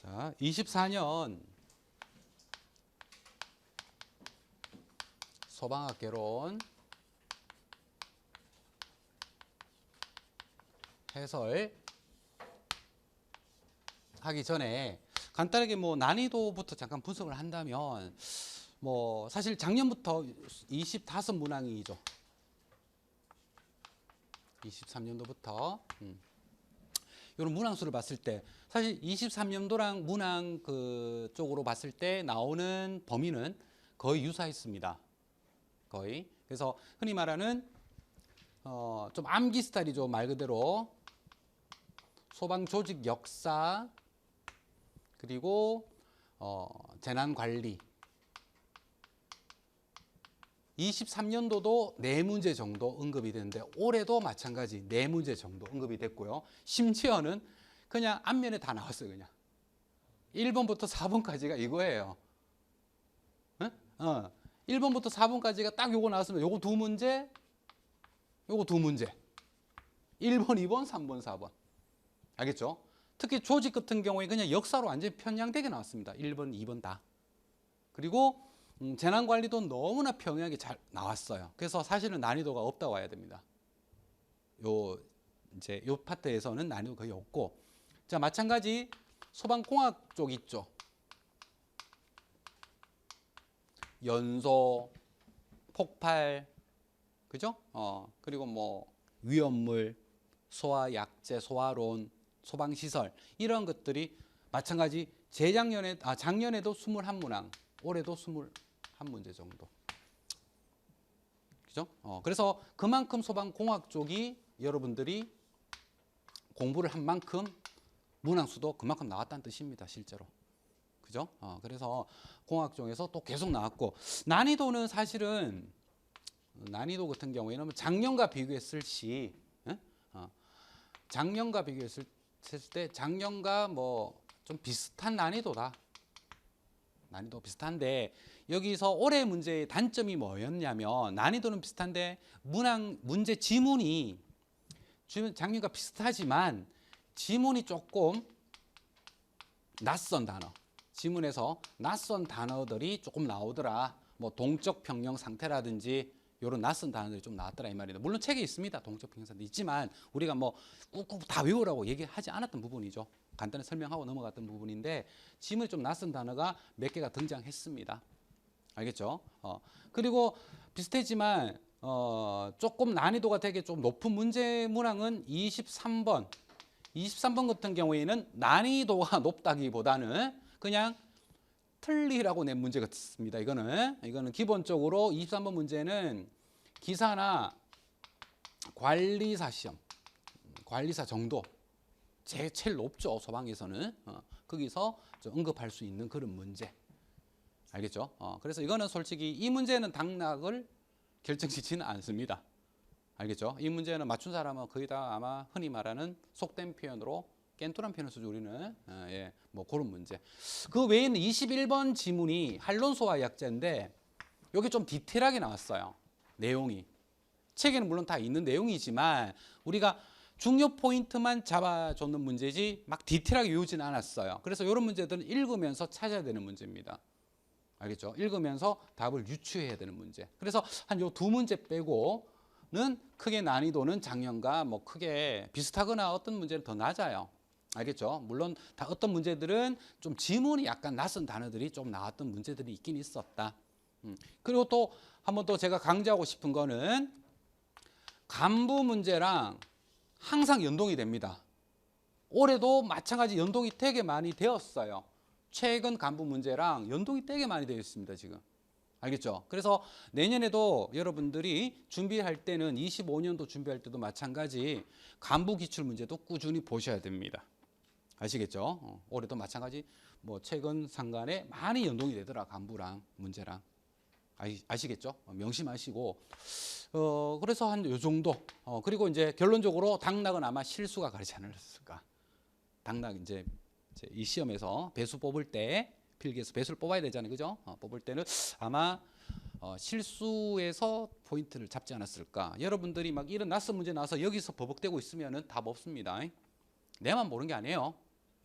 자, 24년 소방학 개론 해설 하기 전에 간단하게 난이도부터 잠깐 분석을 한다면 사실 작년부터 25문항이죠. 23년도부터 이런 문항수를 봤을 때 사실 23년도랑 문항 쪽으로 봤을 때 나오는 범위는 거의 유사했습니다. 거의. 그래서 흔히 말하는 좀 암기 스타일이죠. 말 그대로 소방 조직 역사 그리고 재난 관리 23년도도 4문제 정도 언급이 됐는데 올해도 마찬가지 4문제 정도 언급이 됐고요. 심지어는 그냥 앞면에 다 나왔어요. 그냥 1번부터 4번까지가 이거예요. 1번부터 4번까지가 딱 요거 나왔으면 요거 2문제 요거 2문제 1번, 2번, 3번, 4번 알겠죠? 특히 조직 같은 경우에 그냥 역사로 완전히 편향되게 나왔습니다. 1번, 2번 다. 그리고 재난관리도 너무나 평이하게 잘 나왔어요. 그래서 사실은 난이도가 없다고 봐야 됩니다. 요 파트에서는 난이도 거의 없고, 자 마찬가지 소방공학 쪽 있죠. 연소, 폭발, 그죠? 그리고 위험물, 소화약제, 소화론, 소방시설 이런 것들이 마찬가지 작년에도 21문항, 올해도 21문제 정도. 그죠? 그래서 그만큼 소방공학 쪽이 여러분들이 공부를 한 만큼 문항수도 그만큼 나왔다는 뜻입니다. 실제로. 그죠? 그래서 공학 쪽에서 또 계속 나왔고, 난이도는 사실은 난이도 같은 경우에는 작년과 비교했을 시 작년과 비교했을 때 작년과 좀 비슷한 난이도다. 난이도 비슷한데 여기서 올해 문제의 단점이 뭐였냐면 난이도는 비슷한데 문제 지문이 작년과 비슷하지만 지문이 조금 낯선 단어, 지문에서 낯선 단어들이 조금 나오더라. 동적 평형 상태라든지 이런 낯선 단어들이 좀 나왔더라 이 말이다. 물론 책에 있습니다. 동적 평형 상태 있지만 우리가 꾹꾹 다 외우라고 얘기하지 않았던 부분이죠. 간단히 설명하고 넘어갔던 부분인데 지문에 좀 낯선 단어가 몇 개가 등장했습니다. 알겠죠? 그리고 비슷했지만 조금 난이도가 되게 좀 높은 문제 문항은 23번 같은 경우에는 난이도가 높다기보다는 그냥 틀리라고 낸 문제 같습니다. 이거는 기본적으로 23번 문제는 기사나 관리사 시험, 관리사 정도 제일 높죠. 소방에서는 거기서 언급할 수 있는 그런 문제. 알겠죠? 그래서 이거는 솔직히 이 문제는 당락을 결정짓지는 않습니다. 알겠죠? 이 문제는 맞춘 사람은 거의 다 아마 흔히 말하는 속된 표현으로 깬뚜란 표현을 쓰죠. 우리는 그런 문제. 그 외에는 21번 지문이 한론소화 약제인데 여기 좀 디테일하게 나왔어요. 내용이 책에는 물론 다 있는 내용이지만 우리가 중요 포인트만 잡아줬는 문제지 막 디테일하게 외우지는 않았어요. 그래서 이런 문제들은 읽으면서 찾아야 되는 문제입니다. 알겠죠? 읽으면서 답을 유추해야 되는 문제. 그래서 한 요 2문제 빼고는 크게 난이도는 작년과 크게 비슷하거나 어떤 문제는 더 낮아요. 알겠죠? 물론 어떤 문제들은 좀 지문이 약간 낯선 단어들이 좀 나왔던 문제들이 있긴 있었다. 그리고 또 한 번 더 제가 강조하고 싶은 거는 간부 문제랑 항상 연동이 됩니다. 올해도 마찬가지 연동이 되게 많이 되었어요. 최근 간부 문제랑 연동이 되게 많이 되어 있습니다. 지금. 알겠죠? 그래서 내년에도 여러분들이 준비할 때는 25년도 준비할 때도 마찬가지 간부 기출 문제도 꾸준히 보셔야 됩니다. 아시겠죠? 올해도 마찬가지 최근 상간에 많이 연동이 되더라. 간부랑 문제랑. 아시겠죠? 명심하시고 그래서 한 요 정도. 그리고 이제 결론적으로 당락은 아마 실수가 가리지 않았을까. 당락 이제 이 시험에서 배수 뽑을 때 필기에서 배수를 뽑아야 되잖아요. 그죠? 뽑을 때는 아마 실수에서 포인트를 잡지 않았을까. 여러분들이 이런 낯선 문제 나와서 여기서 버벅대고 있으면 답 없습니다. 내만 모르는 게 아니에요.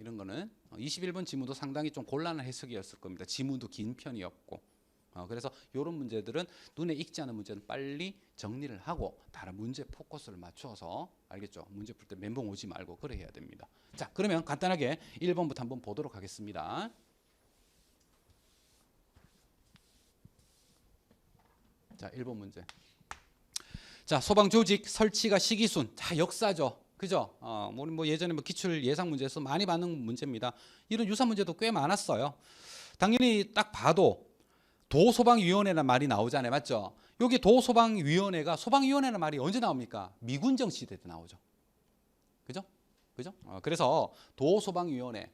이런 거는 21번 지문도 상당히 좀 곤란한 해석이었을 겁니다. 지문도 긴 편이었고. 그래서 이런 문제들은 눈에 익지 않은 문제는 빨리 정리를 하고 다른 문제 포커스를 맞춰서 알겠죠? 문제 풀 때 멘붕 오지 말고 그래 해야 됩니다. 자, 그러면 간단하게 1번부터 한번 보도록 하겠습니다. 자, 1번 문제. 자, 소방 조직 설치가 시기순. 자, 역사죠. 그죠? 뭐 예전에 뭐 기출 예상 문제에서 많이 받는 문제입니다. 이런 유사 문제도 꽤 많았어요. 당연히 딱 봐도 도소방위원회라는 말이 나오잖아요. 맞죠? 여기 도소방위원회가 소방위원회라는 말이 언제 나옵니까? 미군정 시대 때 나오죠. 그죠? 그죠? 그래서 도소방위원회.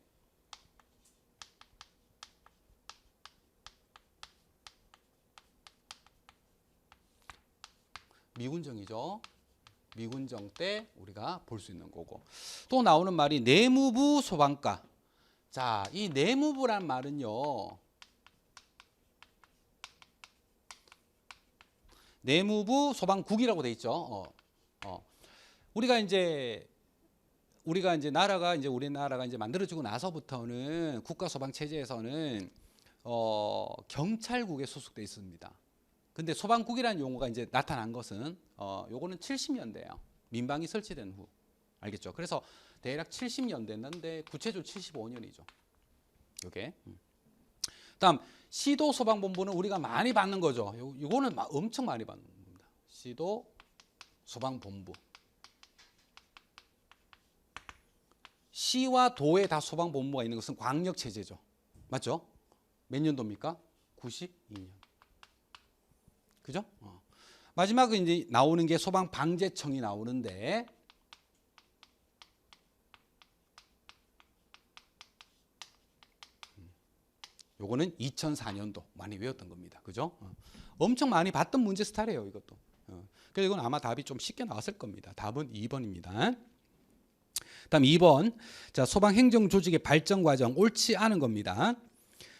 미군정이죠. 미군정 때 우리가 볼 수 있는 거고. 또 나오는 말이 내무부 소방과. 자, 이 내무부란 말은요. 내무부 소방국이라고 돼 있죠. 우리가 이제 우리나라가 이제 만들어지고 나서부터는 국가 소방 체제에서는 경찰국에 소속돼 있습니다. 근데 소방국이라는 용어가 이제 나타난 것은 요거는 70년대예요. 민방위 설치된 후. 알겠죠? 그래서 대략 70년대인데 구체적으로 75년이죠. 요게. 다음 시도 소방본부는 우리가 많이 받는 거죠. 요거는 엄청 많이 받는 겁니다. 시도 소방본부. 시와 도에 다 소방본부가 있는 것은 광역 체제죠. 맞죠? 몇 년도입니까? 92년. 그죠? 마지막에 이제 나오는 게 소방방재청이 나오는데 요거는 2004년도 많이 외웠던 겁니다. 그죠? 엄청 많이 봤던 문제 스타일이에요, 이것도. 그래서 이건 아마 답이 좀 쉽게 나왔을 겁니다. 답은 2번입니다. 다음 2번. 자, 소방 행정 조직의 발전 과정 옳지 않은 겁니다.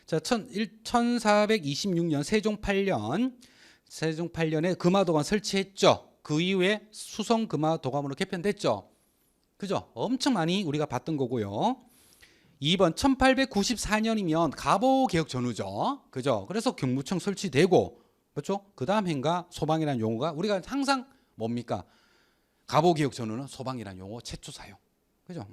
자, 1426년 세종 8년에 금화도감 설치했죠. 그 이후에 수성 금화도감으로 개편됐죠. 그죠? 엄청 많이 우리가 봤던 거고요. 2번 1894년이면 갑오개혁 전후죠. 그죠? 그래서 경무청 설치되고 그렇죠? 그 다음 해인가 소방이라는 용어가 우리가 항상 뭡니까? 갑오개혁 전후는 소방이라는 용어 최초 사용. 그죠?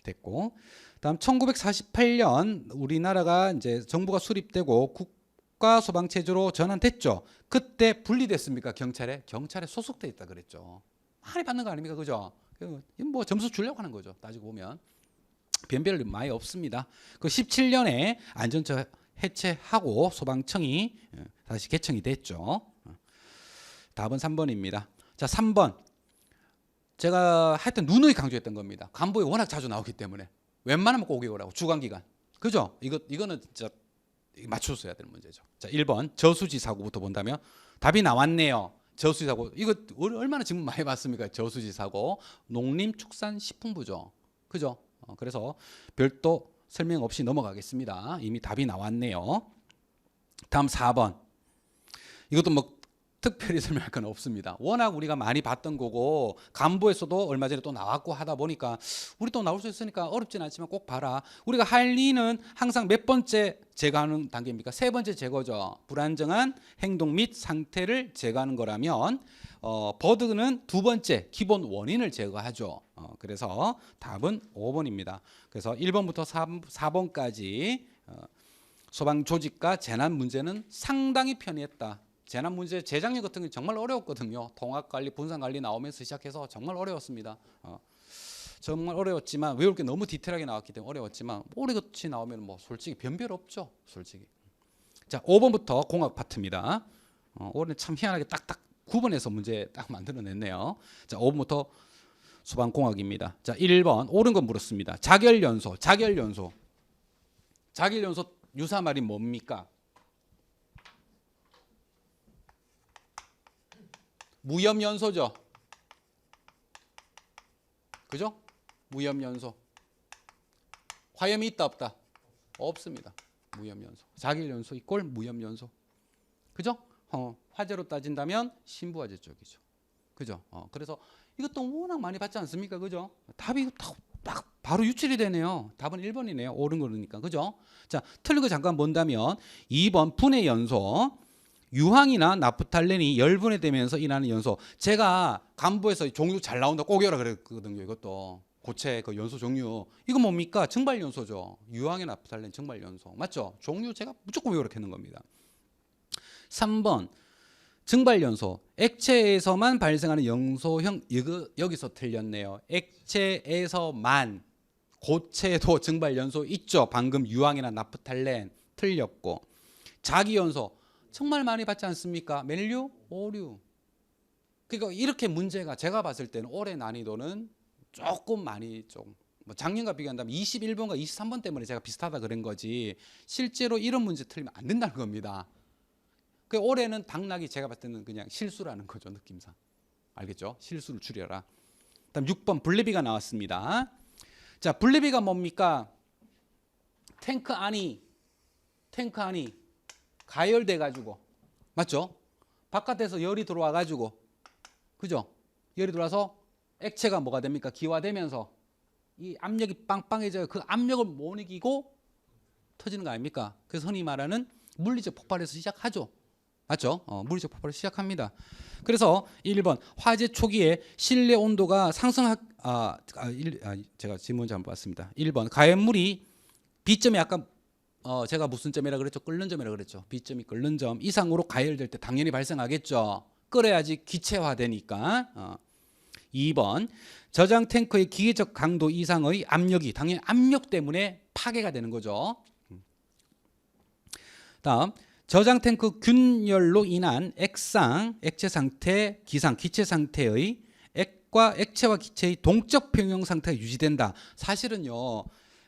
됐고. 다음 1948년 우리나라가 이제 정부가 수립되고 국가 소방 체제로 전환됐죠. 그때 분리됐습니까? 경찰에 소속돼 있다 그랬죠. 많이 받는 거 아닙니까? 그죠? 뭐 점수 주려고 하는 거죠. 따지고 보면. 변별 많이 없습니다. 그 17년에 안전처 해체하고 소방청이 다시 개청이 됐죠. 답은 3번입니다. 자, 3번. 제가 하여튼 누누이 강조했던 겁니다. 간보에 워낙 자주 나오기 때문에 웬만하면 꼭 외우라고 주간기간. 그죠? 이거는 진짜 맞춰서 해야 되는 문제죠. 자, 1번 저수지 사고부터 본다면 답이 나왔네요. 저수지 사고 이거 얼마나 지금 많이 봤습니까? 저수지 사고 농림축산식품부죠. 그죠? 그래서 별도 설명 없이 넘어가겠습니다. 이미 답이 나왔네요. 다음 4번. 이것도 뭐 특별히 설명할 건 없습니다. 워낙 우리가 많이 봤던 거고 간보에서도 얼마 전에 또 나왔고 하다 보니까 우리 또 나올 수 있으니까 어렵진 않지만 꼭 봐라. 우리가 할 리는 항상 몇 번째 제거하는 단계입니까? 세 번째 제거죠. 불안정한 행동 및 상태를 제거하는 거라면 버드는 두 번째 기본 원인을 제거하죠. 그래서 답은 5번입니다. 그래서 1번부터 4번까지 소방 조직과 재난 문제는 상당히 편의했다. 재난 문제 재작년 같은 게 정말 어려웠거든요. 통합관리, 분산관리 나오면서 시작해서 정말 어려웠습니다. 정말 어려웠지만 외울 게 너무 디테일하게 나왔기 때문에 어려웠지만 올해같이 나오면 뭐 솔직히 변별 없죠. 솔직히. 자, 5번부터 공학 파트입니다. 올해 참 희한하게 딱딱 9번에서 문제 딱 만들어냈네요. 자, 5번부터 소방공학입니다. 자, 1번 옳은 거 물었습니다. 자결연소 유사 말이 뭡니까? 무염연소죠. 그죠? 무염연소. 화염이 있다 없다? 없습니다. 무염연소. 자결연소 이꼴 무염연소. 그죠? 화재로 따진다면 신부화재 쪽이죠. 그죠? 그래서 이것도 워낙 많이 받지 않습니까? 그죠? 답이 딱 바로 유출이 되네요. 답은 1번이네요. 옳은 거니까. 그죠? 자, 틀린 거 잠깐 본다면 2번 분해 연소. 유황이나 나프탈렌이 열분해되면서 일어나는 연소. 제가 간부에서 종류 잘 나온다 꼭 외우라 그랬거든요. 이것도 고체 그 연소 종류. 이거 뭡니까? 증발 연소죠. 유황이나 나프탈렌 증발 연소. 맞죠? 종류 제가 무조건 외우라 했는 겁니다. 3번 증발 연소. 액체에서만 발생하는 연소형. 여기서 틀렸네요. 액체에서만. 고체도 증발 연소 있죠. 방금 유황이나 나프탈렌 틀렸고. 자기 연소 정말 많이 받지 않습니까? 멜류, 오류. 그러니까 이렇게 문제가 제가 봤을 때는 올해 난이도는 조금 많이 뭐 작년과 비교한다면 21번과 23번 때문에 제가 비슷하다 그런 거지 실제로 이런 문제 틀리면 안 된다는 겁니다. 그 올해는 당락이 제가 봤을 때는 그냥 실수라는 거죠. 느낌상. 알겠죠? 실수를 줄여라. 그다음 6번 블레비가 나왔습니다. 자, 블레비가 뭡니까? 탱크 안이 가열돼 가지고 맞죠? 바깥에서 열이 들어와 가지고 그죠? 열이 들어와서 액체가 뭐가 됩니까? 기화되면서 이 압력이 빵빵해져요. 그 압력을 못 이기고 터지는 거 아닙니까? 그래서 흔히 말하는 물리적 폭발에서 시작하죠. 맞죠? 물리적 폭발을 시작합니다. 그래서 1번 화재 초기에 실내 온도가 제가 질문 잘못 봤습니다. 1번 가연물이 B점이 아까 제가 무슨 점이라 그랬죠? 끓는 점이라 그랬죠. B점이 끓는 점 이상으로 가열될 때 당연히 발생하겠죠. 끓여야지 기체화되니까. 2번 저장 탱크의 기계적 강도 이상의 압력이 당연히 압력 때문에 파괴가 되는 거죠. 다음 저장 탱크 균열로 인한 액상, 액체 상태, 기상, 기체 상태의 액체와 기체의 동적 평형 상태가 유지된다. 사실은요.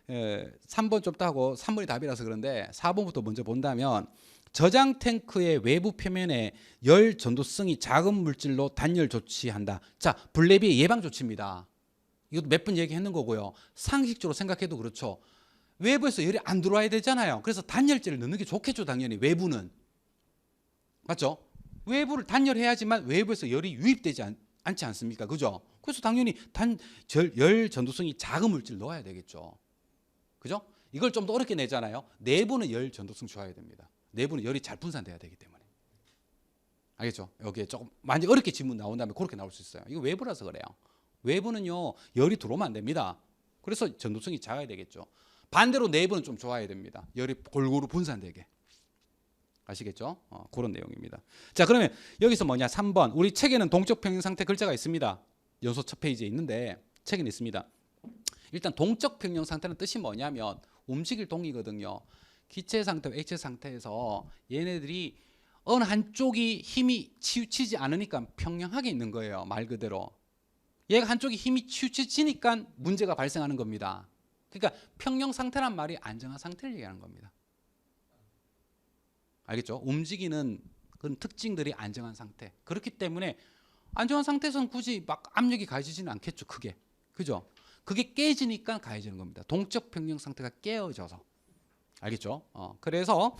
3번 좀 따고 3번이 답이라서 그런데 4번부터 먼저 본다면 저장 탱크의 외부 표면에 열 전도성이 작은 물질로 단열 조치한다. 자, 블레비의 예방 조치입니다. 이것도 몇 번 얘기했는 거고요. 상식적으로 생각해도 그렇죠. 외부에서 열이 안 들어와야 되잖아요. 그래서 단열재를 넣는 게 좋겠죠. 당연히 외부는. 맞죠? 외부를 단열해야지만 외부에서 열이 유입되지 않지 않습니까? 그죠? 그래서 당연히 열 전도성이 작은 물질을 넣어야 되겠죠. 그죠? 이걸 좀 더 어렵게 내잖아요. 내부는 열 전도성 줘야 됩니다. 내부는 열이 잘 분산돼야 되기 때문에. 알겠죠? 여기에 조금 많이 어렵게 질문 나온다면 그렇게 나올 수 있어요. 이거 외부라서 그래요. 외부는요 열이 들어오면 안 됩니다. 그래서 전도성이 작아야 되겠죠. 반대로 내부는 좀 좋아야 됩니다. 열이 골고루 분산되게. 아시겠죠? 그런 내용입니다. 자, 그러면 여기서 뭐냐? 3번. 우리 책에는 동적 평형 상태 글자가 있습니다. 연소 첫 페이지에 있는데 책에는 있습니다. 일단 동적 평형 상태는 뜻이 뭐냐면 움직일 동이거든요. 기체 상태와 액체 상태에서 얘네들이 어느 한쪽이 힘이 치우치지 않으니까 평형하게 있는 거예요. 말 그대로. 얘가 한쪽이 힘이 치우치니까 문제가 발생하는 겁니다. 그러니까 평형 상태란 말이 안정한 상태를 얘기하는 겁니다. 알겠죠? 움직이는 그런 특징들이 안정한 상태. 그렇기 때문에 안정한 상태에서는 굳이 막 압력이 가해지지는 않겠죠. 크게. 그죠? 그게 깨지니까 가해지는 겁니다. 동적 평형 상태가 깨어져서. 알겠죠? 그래서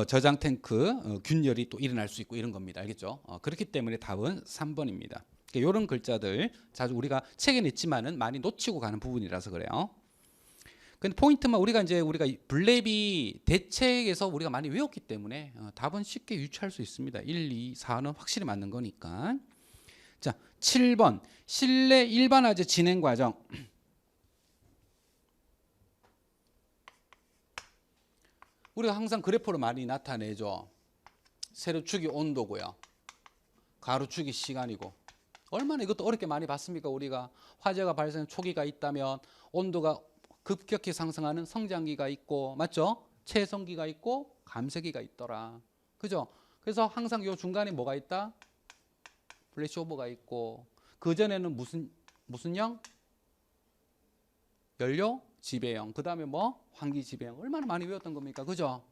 저장 탱크 균열이 또 일어날 수 있고 이런 겁니다. 알겠죠? 그렇기 때문에 답은 3번입니다. 이런 글자들 자주 우리가 책에는 있지만은 많이 놓치고 가는 부분이라서 그래요. 근데 포인트만 우리가 블레비 대책에서 우리가 많이 외웠기 때문에 답은 쉽게 유추할 수 있습니다. 1, 2, 4는 확실히 맞는 거니까. 자, 7번 실내 일반화재 진행 과정. 우리가 항상 그래프로 많이 나타내죠. 세로축이 온도고요. 가로축이 시간이고. 얼마나 이것도 어렵게 많이 봤습니까? 우리가 화재가 발생 초기가 있다면 온도가 급격히 상승하는 성장기가 있고, 맞죠? 채성기가 있고 감쇄기가 있더라. 그죠? 그래서 항상 요 중간에 뭐가 있다? 플래시오버가 있고, 그 전에는 무슨 형? 연료 지배형. 그 다음에 뭐? 환기 지배형. 얼마나 많이 외웠던 겁니까? 그죠?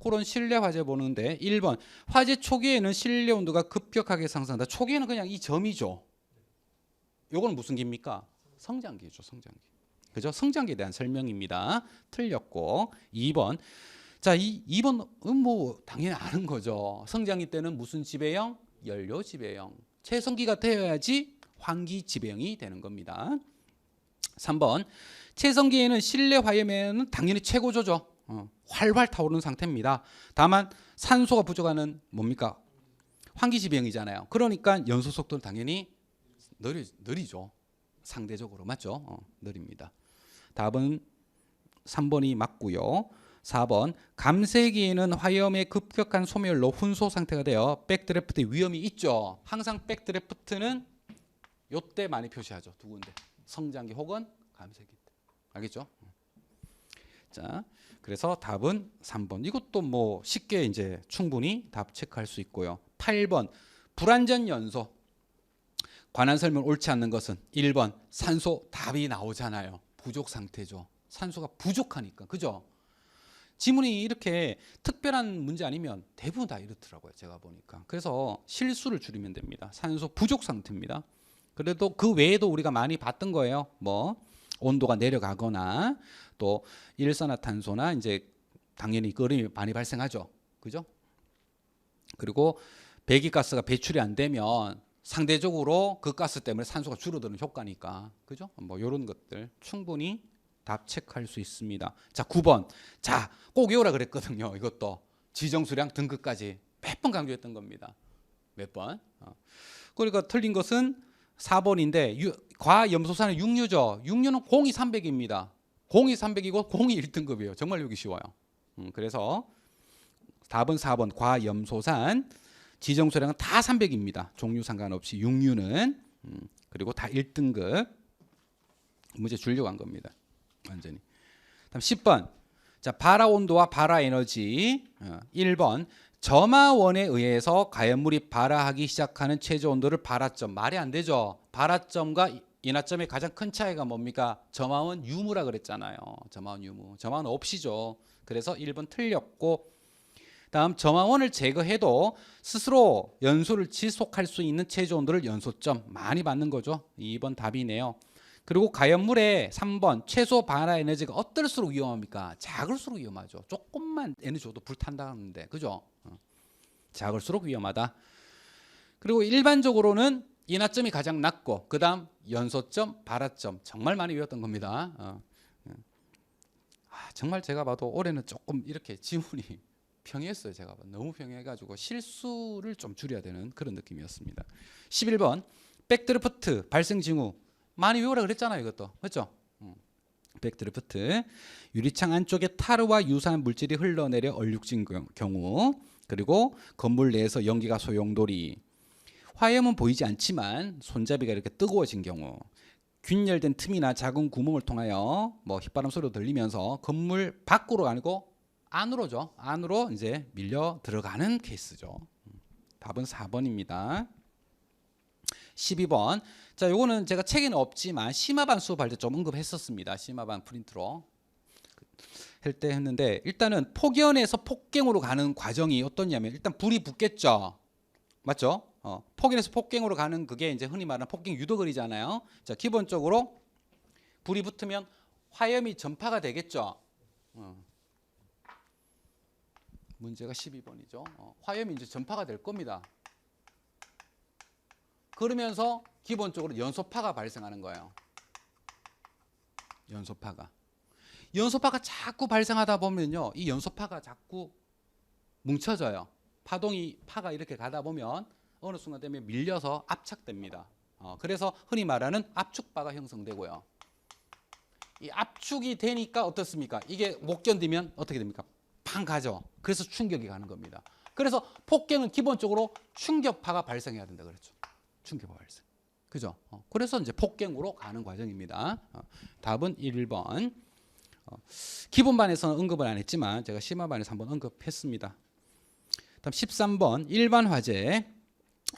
그런 실내 화재 보는데 1번 화재 초기에는 실내 온도가 급격하게 상승한다. 초기에는 그냥 이 점이죠. 요거는 무슨 기입니까? 성장기죠. 성장기. 그죠? 성장기에 대한 설명입니다. 틀렸고 2번. 자, 2번은 뭐 당연히 아는 거죠. 성장기 때는 무슨 지배형? 연료 지배형. 채성기가 되어야지 환기 지배형이 되는 겁니다. 3번 체성기에는 실내 화염에는 당연히 최고조죠. 활활 타오르는 상태입니다. 다만 산소가 부족하는 뭡니까? 환기 지배형이잖아요. 그러니까 연소 속도는 당연히 느리죠. 상대적으로 맞죠? 느립니다. 답은 3번이 맞고요. 4번 감쇄기에는 화염의 급격한 소멸로 훈소 상태가 되어 백드래프트 위험이 있죠. 항상 백드래프트는 요때 많이 표시하죠. 두 군데. 성장기 혹은 감쇄기 때. 알겠죠? 자, 그래서 답은 3번. 이것도 뭐 쉽게 이제 충분히 답 체크할 수 있고요. 8번 불완전 연소. 관한 설명 옳지 않는 것은 1번 산소 답이 나오잖아요. 부족 상태죠. 산소가 부족하니까. 그죠? 지문이 이렇게 특별한 문제 아니면 대부분 다 이렇더라고요. 제가 보니까. 그래서 실수를 줄이면 됩니다. 산소 부족 상태입니다. 그래도 그 외에도 우리가 많이 봤던 거예요. 뭐 온도가 내려가거나 또 일산화탄소나 이제 당연히 끓음이 많이 발생하죠. 그죠? 그리고 배기가스가 배출이 안 되면 상대적으로 그 가스 때문에 산소가 줄어드는 효과니까. 그죠? 뭐 이런 것들 충분히 답 체크할 수 있습니다. 자, 9번. 자, 꼭 외우라 그랬거든요. 이것도 지정수량 등급까지 몇 번 강조했던 겁니다. 몇 번. 그러니까 틀린 것은 4번인데 과염소산은 육류죠. 육류는 02300입니다. 02300이고 021등급이에요. 정말 여기 쉬워요. 그래서 답은 4번 과염소산. 지정수량은 다 300입니다. 종류 상관없이 육류는. 그리고 다 1등급. 문제 주려고 한 겁니다. 완전히. 다음 10번. 자, 발화 온도와 발화 에너지. 1번. 점화원에 의해서 가연물이 발화하기 시작하는 최저 온도를 발화점. 말이 안 되죠. 발화점과 인화점의 가장 큰 차이가 뭡니까? 점화원 유무라 그랬잖아요. 점화원 유무. 점화원 없이죠. 그래서 1번 틀렸고, 다음 점화원을 제거해도 스스로 연소를 지속할 수 있는 최저 온도를 연소점. 많이 받는 거죠. 2번 답이네요. 그리고 가연물의 3번 최소 발화 에너지가 어떨수록 위험합니까? 작을수록 위험하죠. 조금만 에너지 줘도 불탄다는데, 그죠? 작을수록 위험하다. 그리고 일반적으로는 인화점이 가장 낮고 그 다음 연소점, 발화점 정말 많이 외웠던 겁니다. 정말 제가 봐도 올해는 조금 이렇게 지문이 평이했어요. 제가 봐도 너무 평이해가지고 실수를 좀 줄여야 되는 그런 느낌이었습니다. 11번 백드래프트 발생 징후 많이 외우라 그랬잖아요. 이것도 그렇죠? 백드래프트 유리창 안쪽에 타르와 유사한 물질이 흘러내려 얼룩진 경우, 그리고 건물 내에서 연기가 소용돌이, 화염은 보이지 않지만 손잡이가 이렇게 뜨거워진 경우, 균열된 틈이나 작은 구멍을 통하여 뭐 휘바람 소리가 들리면서 건물 밖으로 아니고 안으로죠. 안으로 이제 밀려 들어가는 케이스죠. 답은 4번입니다. 12번. 자, 요거는 제가 책에는 없지만 심화반 수업할 때 좀 언급했었습니다. 심화반 프린트로 할 때 했는데, 일단은 폭연에서 폭갱으로 가는 과정이 어떠냐면 일단 불이 붙겠죠. 맞죠? 폭연에서 폭갱으로 가는 그게 이제 흔히 말하는 폭갱 유도거리잖아요. 자, 기본적으로 불이 붙으면 화염이 전파가 되겠죠. 문제가 12번이죠. 화염이 이제 전파가 될 겁니다. 그러면서 기본적으로 연소파가 발생하는 거예요. 연소파가 자꾸 발생하다 보면요, 이 연소파가 자꾸 뭉쳐져요. 파가 이렇게 가다 보면 어느 순간 되면 밀려서 압착됩니다. 그래서 흔히 말하는 압축바가 형성되고요. 이 압축이 되니까 어떻습니까? 이게 못 견디면 어떻게 됩니까? 팡 가죠. 그래서 충격이 가는 겁니다. 그래서 폭격은 기본적으로 충격파가 발생해야 된다 그랬죠. 충격파 발생. 그죠? 그래서 이제 폭격으로 가는 과정입니다. 답은 1번. 기본반에서는 언급을 안 했지만 제가 심화반에서 한번 언급했습니다. 다음 13번 일반 화재,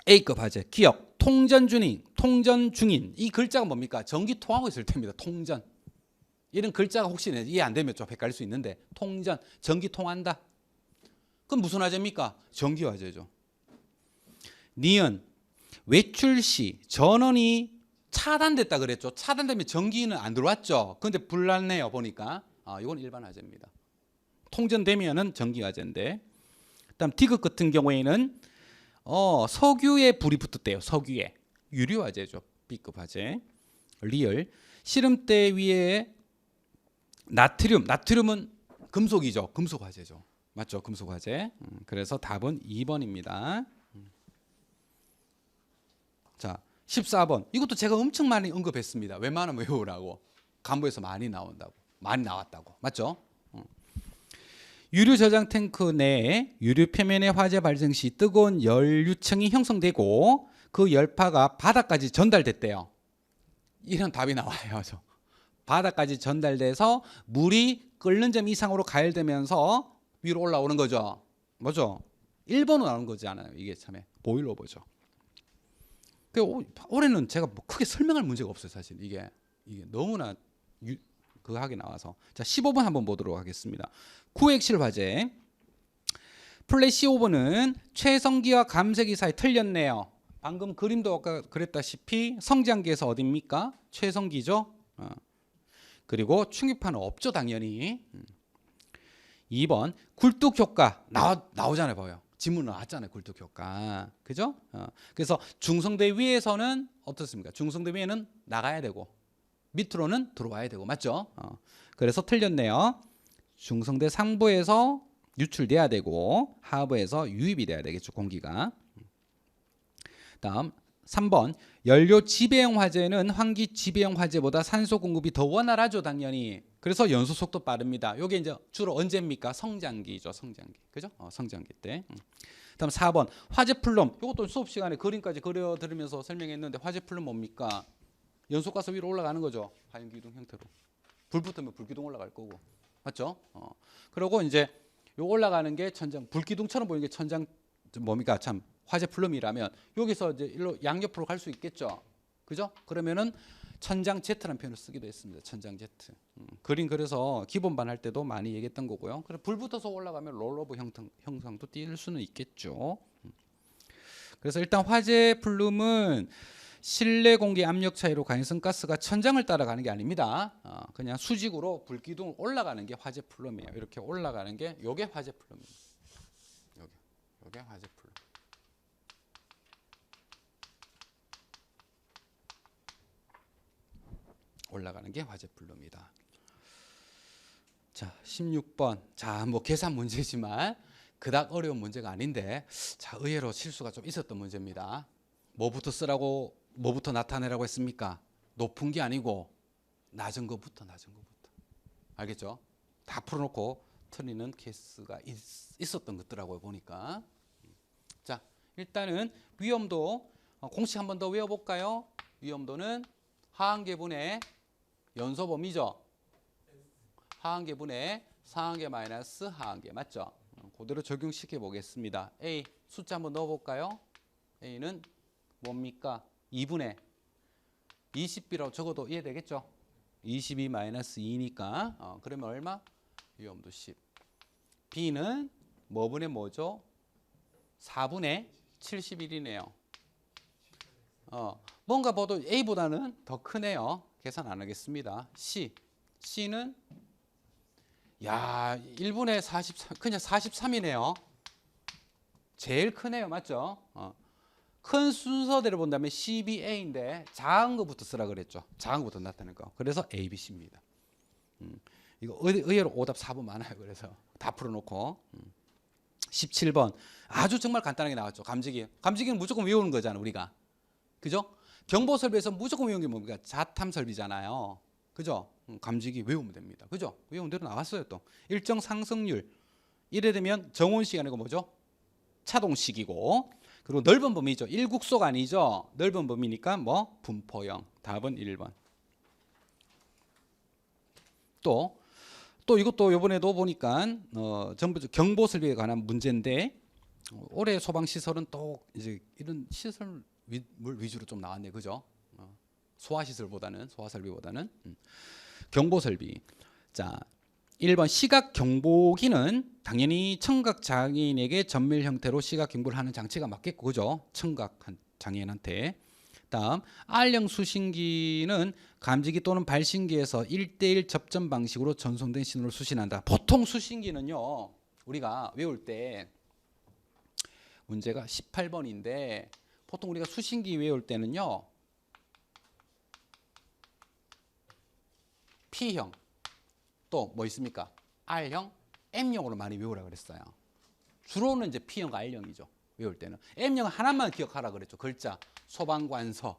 A급 화재, 기억, 통전 중인. 이 글자가 뭡니까? 전기 통하고 있을 때입니다. 통전. 이런 글자가 혹시 이해 안 되면 좀 헷갈릴 수 있는데, 통전, 전기 통한다. 그럼 무슨 화재입니까? 전기 화재죠. 니은, 외출 시 전원이 차단됐다 그랬죠. 차단되면 전기는 안 들어왔죠. 그런데 불났네요. 보니까. 이건 일반 화재입니다. 통전되면은 전기 화재인데. 그다음 D급 같은 경우에는 석유에 불이 붙었대요. 석유에. 유리 화재죠. B급 화재. 리을. 시름대 위에 나트륨은 금속이죠. 금속 화재죠. 맞죠? 금속 화재. 그래서 답은 2번입니다. 자, 14번. 이것도 제가 엄청 많이 언급했습니다. 웬만하면 외우라고. 간부에서 많이 나온다고. 많이 나왔다고. 맞죠? 유류 저장 탱크 내에 유류 표면의 화재 발생 시 뜨거운 연유층이 형성되고 그 열파가 바닥까지 전달됐대요. 이런 답이 나와요. 바닥까지 전달돼서 물이 끓는 점 이상으로 가열되면서 위로 올라오는 거죠. 뭐죠? 1번으로 나오는 거지 않아요. 이게 참에 보일러 보죠. 올해는 제가 뭐 크게 설명할 문제가 없어요. 사실 이게 너무나 하게 나와서. 자, 15번 한번 보도록 하겠습니다. 구액실 화재. 플래시 오버는 최성기와 감쇄기 사이 틀렸네요. 방금 그림도 아까 그랬다시피 성장기에서 어딥니까? 최성기죠. 그리고 충격파는 없죠, 당연히. 2번 굴뚝 효과 나오잖아요, 봐요. 지문 나왔잖아요, 굴뚝 효과. 그죠? 그래서 중성대 위에서는 어떻습니까? 중성대 위에는 나가야 되고 밑으로는 들어와야 되고, 맞죠? 그래서 틀렸네요. 중성대 상부에서 유출돼야 되고 하부에서 유입이 돼야 되겠죠, 공기가. 다음 3번 연료 지배형 화재는 환기 지배형 화재보다 산소 공급이 더 원활하죠, 당연히. 그래서 연소 속도 빠릅니다. 이게 이제 주로 언제입니까? 성장기죠, 성장기. 그죠? 성장기 때. 다음 4번 화재 플럼. 이것도 수업 시간에 그림까지 그려드리면서 설명했는데 화재 플럼 뭡니까? 연소가스 위로 올라가는 거죠. 하연기둥 형태로. 불 붙으면 불기둥 올라갈 거고. 맞죠? 그리고 이제 요 올라가는 게 천장, 불기둥처럼 보이는 게 천장 뭡니까? 참 화재 플럼이라면 여기서 이제 일로 양옆으로 갈 수 있겠죠. 그죠? 그러면은 천장 Z라는 표현을 쓰기도 했습니다. 천장 Z. 그림 그래서 기본반 할 때도 많이 얘기했던 거고요. 그래서 불 붙어서 올라가면 롤러브 형상도 띌 수는 있겠죠. 그래서 일단 화재 플룸은 실내 공기 압력 차이로 가연성 가스가 천장을 따라가는 게 아닙니다. 그냥 수직으로 불기둥 올라가는 게 화재 플룸이에요. 이렇게 올라가는 게 요게 화재 플룸입니다. 요게 화재 플룸. 올라가는 게 화재 플룸이다. 자, 16번. 자, 뭐 계산 문제지만 그닥 어려운 문제가 아닌데, 자, 의외로 실수가 좀 있었던 문제입니다. 뭐부터 쓰라고, 뭐부터 나타내라고 했습니까? 높은 게 아니고 낮은 것부터. 알겠죠? 다 풀어놓고 틀리는 케이스가 있었던 것더라고요, 보니까. 자, 일단은 위험도 공식 한 번 더 외워볼까요? 위험도는 하한계분의 연소범위죠. 하한계분의 상한계 마이너스 하한계. 맞죠? 그대로 적용시켜 보겠습니다. A 숫자 한번 넣어볼까요? A는 뭡니까? 2분의 20B라고 적어도 이해되겠죠? 22 마이너스 2니까 그러면 얼마? 위험도 10. B는 뭐분의 뭐죠? 4분의 71이네요. 뭔가 봐도 A보다는 더 크네요. 계산 안 하겠습니다. C는 1분의 43, 그냥 43이네요. 제일 크네요. 맞죠? 큰 순서대로 본다면 CBA인데 작은 것부터 쓰라 그랬죠. 작은 것부터 나타낼 거. 그래서 ABC입니다. 이거 의외로 오답 4번 많아요. 그래서 다 풀어놓고 17번 아주 정말 간단하게 나왔죠. 감지기는 무조건 외우는 거잖아, 우리가. 그죠? 경보 설비에서 무조건 외우는 게 뭡니까? 자탐 설비잖아요. 그죠? 감지기 외우면 됩니다. 그죠? 외운 대로 나왔어요. 또 일정 상승률 이래 되면 정온식이 아니고 뭐죠? 차동식이고, 그리고 넓은 범위죠. 일국속 아니죠? 넓은 범위니까 뭐 분포형. 답은 1번. 또 이것도 이번에도 보니까 전부 경보 설비에 관한 문제인데, 올해 소방 시설은 또 이제 이런 시설 물 위주로 좀 나왔네, 그죠? 소화 설비보다는 경보 설비. 자, 1번 시각 경보기는 당연히 청각 장애인에게 전밀 형태로 시각 경보를 하는 장치가 맞겠고, 그죠? 청각 장애인한테. 다음 R형 수신기는 감지기 또는 발신기에서 1대1 접점 방식으로 전송된 신호를 수신한다. 보통 수신기는요, 우리가 외울 때 문제가 18번인데 보통 우리가 수신기 외울 때는요, P형, 또 뭐 있습니까? R형, M형으로 많이 외우라 그랬어요. 주로는 이제 P형과 R형이죠. 외울 때는. M형 하나만 기억하라 그랬죠. 글자, 소방관서.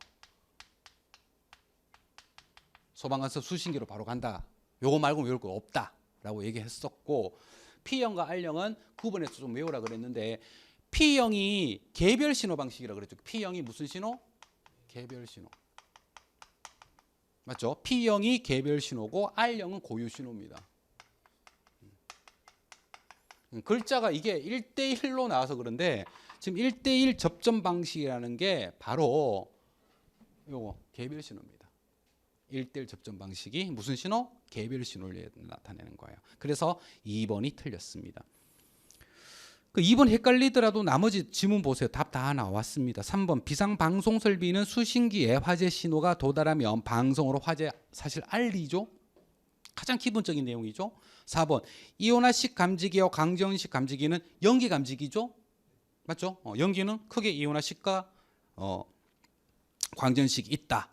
소방관서 수신기로 바로 간다. 요거 말고 외울 거 없다 라고 얘기했었고, P형과 R형은 구분해서 좀 외우라 그랬는데, P형이 개별 신호 방식이라고 그랬죠. P형이 무슨 신호? 개별 신호. 맞죠? P형이 개별 신호고 R형은 고유 신호입니다. 글자가 이게 1대1로 나와서 그런데 지금 1대1 접점 방식이라는 게 바로 요거 개별 신호입니다. 1대1 접점 방식이 무슨 신호? 개별 신호를 나타내는 거예요. 그래서 2번이 틀렸습니다. 그 2번 헷갈리더라도 나머지 지문 보세요. 답 다 나왔습니다. 3번 비상 방송 설비는 수신기에 화재 신호가 도달하면 방송으로 화재 사실 알리죠. 가장 기본적인 내용이죠. 4번 이온화식 감지기와 강정식 감지기는 연기 감지기죠. 맞죠? 연기는 크게 이온화식과 광전식 있다.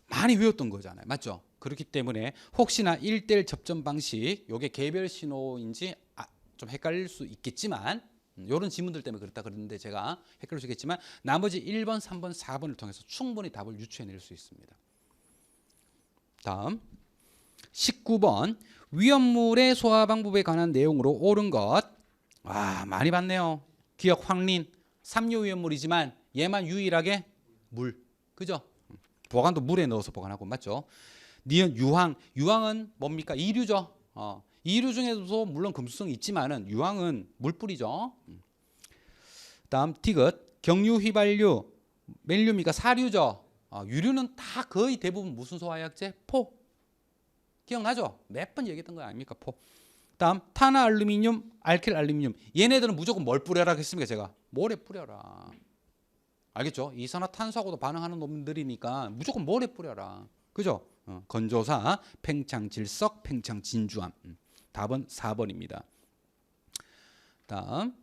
많이 외웠던 거잖아요. 맞죠? 그렇기 때문에 혹시나 1대1 접점 방식 요게 개별 신호인지 좀 헷갈릴 수 있겠지만 이런 지문들 때문에 그렇다 그랬는데 제가 헷갈릴 수 있겠지만 나머지 1번, 3번, 4번을 통해서 충분히 답을 유추해낼 수 있습니다. 다음 19번 위험물의 소화 방법에 관한 내용으로 옳은 것. 많이 봤네요. 기억 황린 삼류 위험물이지만 얘만 유일하게 물. 그죠? 보관도 물에 넣어서 보관하고 맞죠? 니은 유황은 뭡니까? 이류죠. 이류 중에도 물론 금수성이 있지만은 유황은 물뿌리죠. 다음 디귿 경유 휘발유 멜륨이가 사류죠. 유류는 다 거의 대부분 무슨 소화약제? 포. 기억나죠? 몇 번 얘기했던 거 아닙니까? 포. 다음 탄화 알루미늄 알킬 알루미늄 얘네들은 무조건 뭘 뿌려라 했습니까? 제가 모래 뿌려라. 알겠죠? 이산화탄소하고도 반응하는 놈들이니까 무조건 모래 뿌려라. 그죠? 건조사, 팽창질석, 팽창진주암. 답은 4번입니다. 다음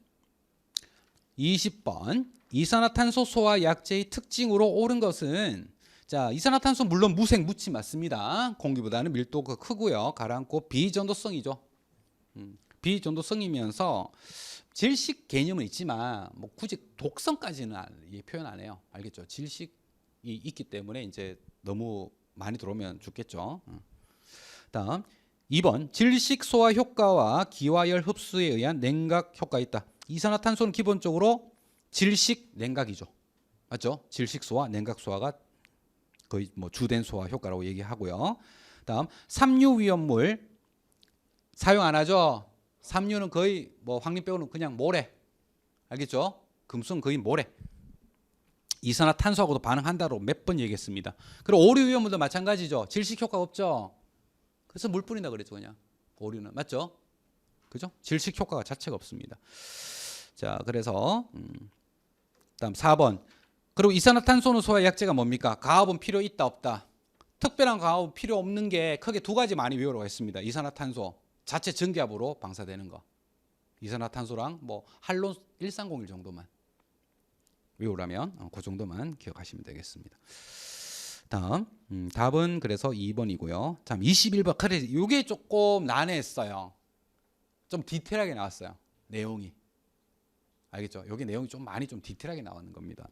20번 이산화탄소 소화 약제의 특징으로 옳은 것은 자 이산화탄소 물론 무색 무치 맞습니다. 공기보다는 밀도가 크고요. 가라앉고 비전도성이죠. 비전도성이면서 질식 개념은 있지만 뭐 굳이 독성까지는 표현 안 해요. 알겠죠? 질식이 있기 때문에 이제 너무 많이 들어오면 죽겠죠. 다음 2번 질식 소화 효과와 기화열 흡수에 의한 냉각 효과 있다. 이산화탄소는 기본적으로 질식 냉각이죠. 맞죠? 질식 소화, 냉각 소화가 거의 뭐 주된 소화 효과라고 얘기하고요. 다음 삼류 위험물 사용 안 하죠. 삼류는 거의 뭐 황림 빼고는 그냥 모래. 알겠죠? 금수는 거의 모래. 이산화탄소하고도 반응한다고 몇 번 얘기했습니다. 그리고 오류 위험물도 마찬가지죠. 질식 효과가 없죠. 그래서 물 뿌린다 그랬죠, 그냥. 오류는 맞죠? 그죠? 질식 효과가 자체가 없습니다. 자, 그래서 다음 4번. 그리고 이산화탄소는 소화 약제가 뭡니까? 가압은 필요 있다 없다. 특별한 가압은 필요 없는 게 크게 두 가지 많이 외우라고 했습니다. 이산화탄소 자체 전기압으로 방사되는 거. 이산화탄소랑 뭐 할론 1301 정도만 외우라면 그 정도만 기억하시면 되겠습니다. 다음 답은 그래서 2번이고요. 참 21번 그래 이게 조금 난해했어요. 좀 디테일하게 나왔어요. 내용이. 알겠죠? 여기 내용이 좀 많이 좀 디테일하게 나오는 겁니다.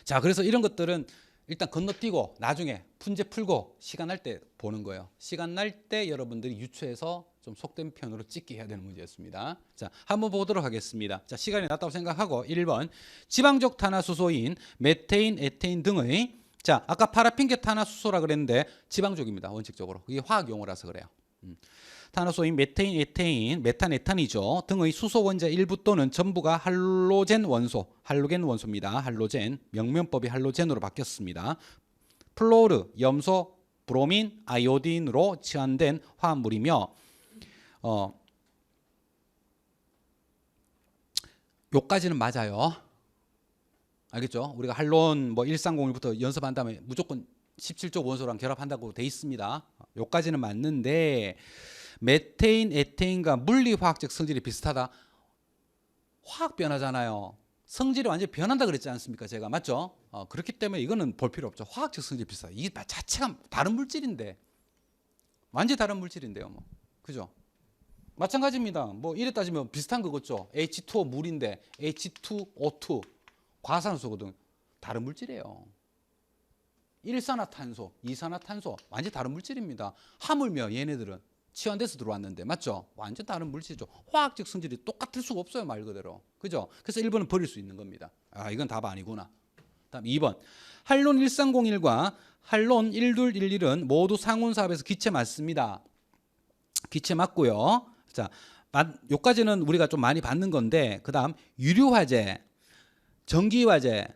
자, 그래서 이런 것들은 일단 건너뛰고 나중에 문제 풀고 시간 날 때 보는 거예요. 시간 날 때 여러분들이 유추해서 좀 속된 편으로 찍게 해야 되는 문제였습니다. 자, 한번 보도록 하겠습니다. 자, 시간이 났다고 생각하고 1번 지방적 탄화수소인 메테인, 에테인 등의 자, 아까 파라핀계 탄화수소라 그랬는데 지방족입니다. 원칙적으로. 이게 화학 용어라서 그래요. 탄화수소인 메테인, 에테인, 메탄, 에탄이죠. 등의 수소 원자 일부 또는 전부가 할로겐 원소입니다. 할로겐, 명명법이 할로겐으로 바뀌었습니다. 플로르, 염소, 브로민, 아이오딘으로 치환된 화합물이며 요까지는 맞아요. 알겠죠? 우리가 할론 뭐 1301부터 연습한 다음에 무조건 17족 원소랑 결합한다고 돼 있습니다. 요까지는 맞는데 메테인, 에테인과 물리화학적 성질이 비슷하다. 화학 변화잖아요. 성질이 완전히 변한다 그랬지 않습니까? 제가 맞죠? 그렇기 때문에 이거는 볼 필요 없죠. 화학적 성질이 비슷하다. 이게 자체가 다른 물질인데 완전히 다른 물질인데요, 뭐. 그죠? 마찬가지입니다. 뭐 이래 따지면 비슷한 거겠죠. H2O 물인데 H2O2 과산화수소거든. 다른 물질이에요. 일산화탄소, 이산화탄소 완전히 다른 물질입니다. 하물며 얘네들은 치환돼서 들어왔는데 맞죠? 완전 다른 물질이죠. 화학적 성질이 똑같을 수가 없어요, 말 그대로. 그죠? 그래서 1번은 버릴 수 있는 겁니다. 아, 이건 답 아니구나. 다음 2번. 할론 1301과 할론 1211은 모두 상온사업에서 기체 맞습니다. 기체 맞고요. 자, 요까지는 우리가 좀 많이 받는 건데 그다음 유류화재, 전기화재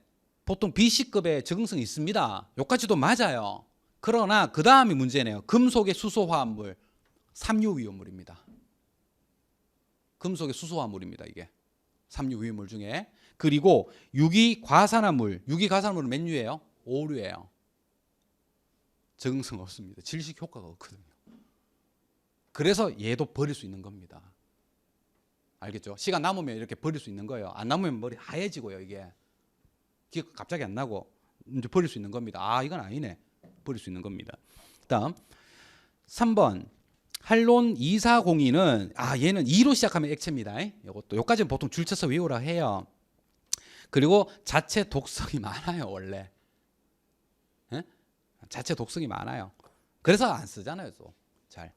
보통 BC급의 적응성이 있습니다. 요까지도 맞아요. 그러나 그 다음이 문제네요. 금속의 수소화합물, 삼유위험물입니다. 금속의 수소화합물입니다. 이게 삼유위험물 중에. 그리고 유기과산화물, 유기과산화물은 몇 유예요? 5류예요. 적응성 없습니다. 질식 효과가 없거든요. 그래서 얘도 버릴 수 있는 겁니다. 알겠죠? 시간 남으면 이렇게 버릴 수 있는 거예요. 안 남으면 머리 하얘지고요. 이게 기억 갑자기 안 나고 이제 버릴 수 있는 겁니다. 아, 이건 아니네. 버릴 수 있는 겁니다. 다음 3번 할론 2402는 얘는 2로 시작하면 액체입니다. 이것도 여기까지는 보통 줄쳐서 외우라 해요. 그리고 자체 독성이 많아요, 원래. 에? 자체 독성이 많아요. 그래서 안 쓰잖아요, 또. 잘.